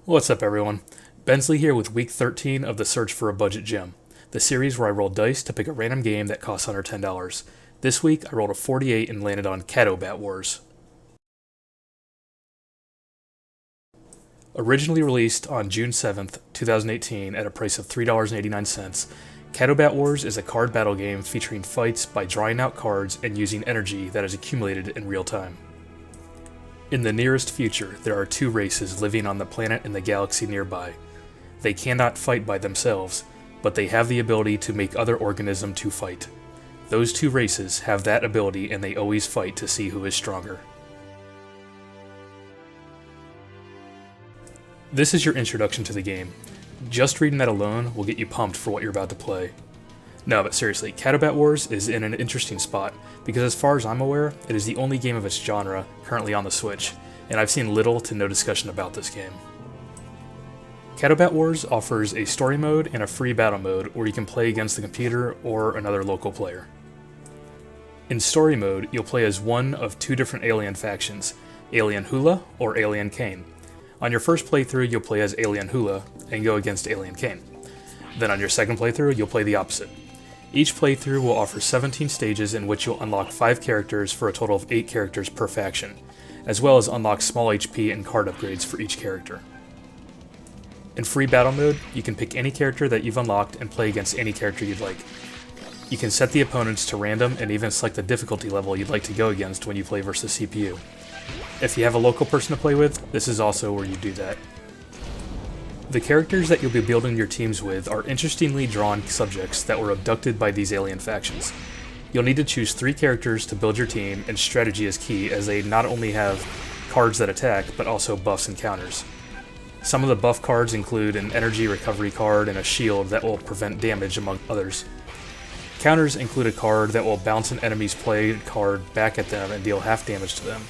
What's up, everyone? Bensly here with week 13 of the Search for a Budget Gem, the series where I roll dice to pick a random game that costs under $10. This week, I rolled a 48 and landed on Kadobat Wars. Originally released on June 7th, 2018 at a price of $3.89, Kadobat Wars is a card battle game featuring fights by drawing out cards and using energy that is accumulated in real time. In the nearest future, there are two races living on the planet and the galaxy nearby. They cannot fight by themselves, but they have the ability to make other organisms to fight. Those two races have that ability and they always fight to see who is stronger. This is your introduction to the game. Just reading that alone will get you pumped for what you're about to play. No, but seriously, Kadobat Wars is in an interesting spot, because as far as I'm aware, it is the only game of its genre currently on the Switch, and I've seen little to no discussion about this game. Kadobat Wars offers a story mode and a free battle mode where you can play against the computer or another local player. In story mode, you'll play as one of two different alien factions, Alien Hula or Alien Kane. On your first playthrough, you'll play as Alien Hula and go against Alien Kane. Then on your second playthrough, you'll play the opposite. Each playthrough will offer 17 stages in which you'll unlock 5 characters for a total of 8 characters per faction, as well as unlock small HP and card upgrades for each character. In free battle mode, you can pick any character that you've unlocked and play against any character you'd like. You can set the opponents to random and even select the difficulty level you'd like to go against when you play versus CPU. If you have a local person to play with, this is also where you do that. The characters that you'll be building your teams with are interestingly drawn subjects that were abducted by these alien factions. You'll need to choose 3 characters to build your team, and strategy is key as they not only have cards that attack, but also buffs and counters. Some of the buff cards include an energy recovery card and a shield that will prevent damage, among others. Counters include a card that will bounce an enemy's play card back at them and deal half damage to them,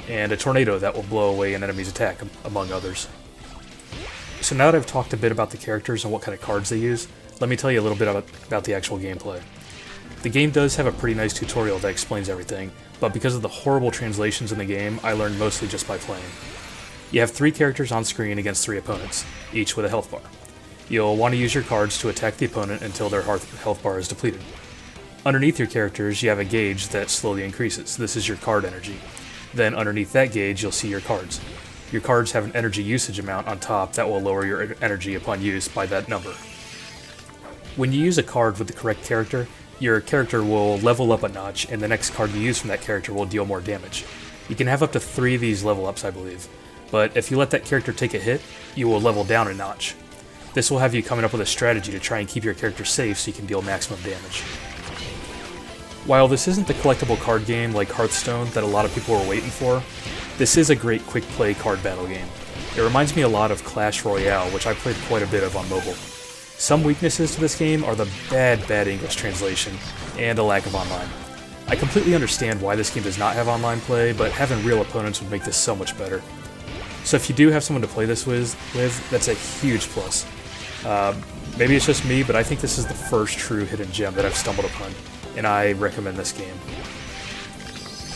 and a tornado that will blow away an enemy's attack, among others. So now that I've talked a bit about the characters and what kind of cards they use, let me tell you a little bit about the actual gameplay. The game does have a pretty nice tutorial that explains everything, but because of the horrible translations in the game, I learned mostly just by playing. You have 3 characters on screen against 3 opponents, each with a health bar. You'll want to use your cards to attack the opponent until their health bar is depleted. Underneath your characters, you have a gauge that slowly increases. This is your card energy. Then underneath that gauge, you'll see your cards. Your cards have an energy usage amount on top that will lower your energy upon use by that number. When you use a card with the correct character, your character will level up a notch, and the next card you use from that character will deal more damage. You can have up to 3 of these level ups, I believe, but if you let that character take a hit, you will level down a notch. This will have you coming up with a strategy to try and keep your character safe so you can deal maximum damage. While this isn't the collectible card game like Hearthstone that a lot of people were waiting for, this is a great quick play card battle game. It reminds me a lot of Clash Royale, which I played quite a bit of on mobile. Some weaknesses to this game are the bad English translation, and a lack of online. I completely understand why this game does not have online play, but having real opponents would make this so much better. So if you do have someone to play this with, that's a huge plus. Maybe it's just me, but I think this is the first true hidden gem that I've stumbled upon, and I recommend this game.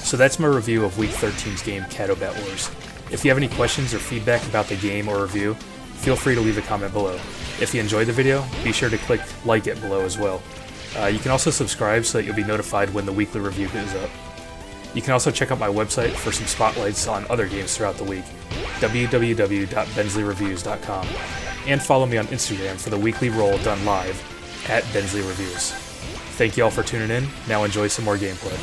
So that's my review of Week 13's game, Kadobat Wars. If you have any questions or feedback about the game or review, feel free to leave a comment below. If you enjoyed the video, be sure to click like it below as well. You can also subscribe so that you'll be notified when the weekly review is up. You can also check out my website for some spotlights on other games throughout the week, www.bensleyreviews.com, and follow me on Instagram for the weekly roll done live at Bensly Reviews. Thank you all for tuning in. Now enjoy some more gameplay.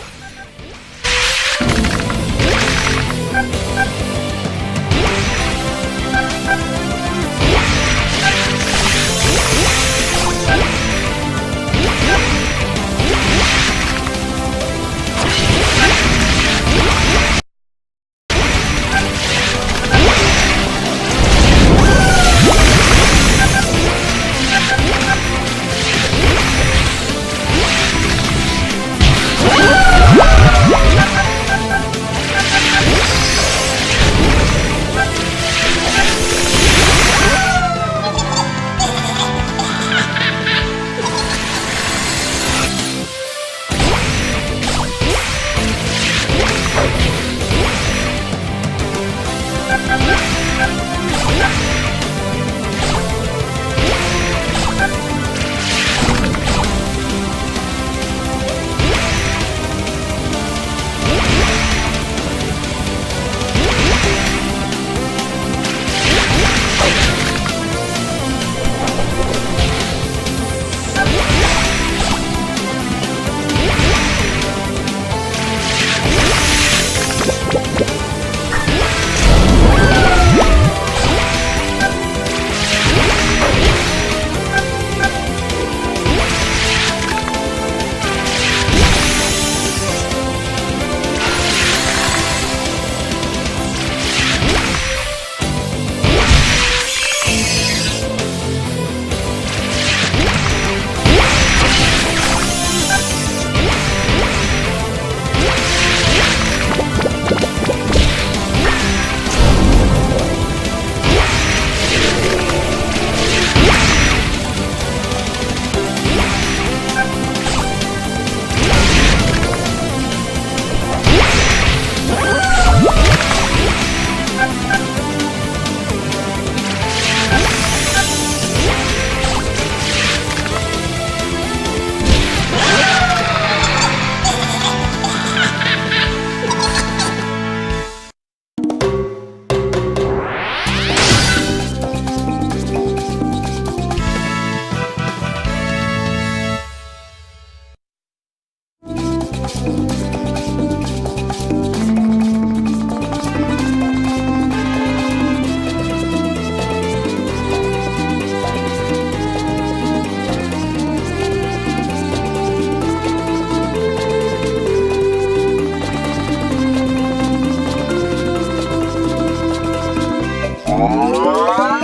Bye.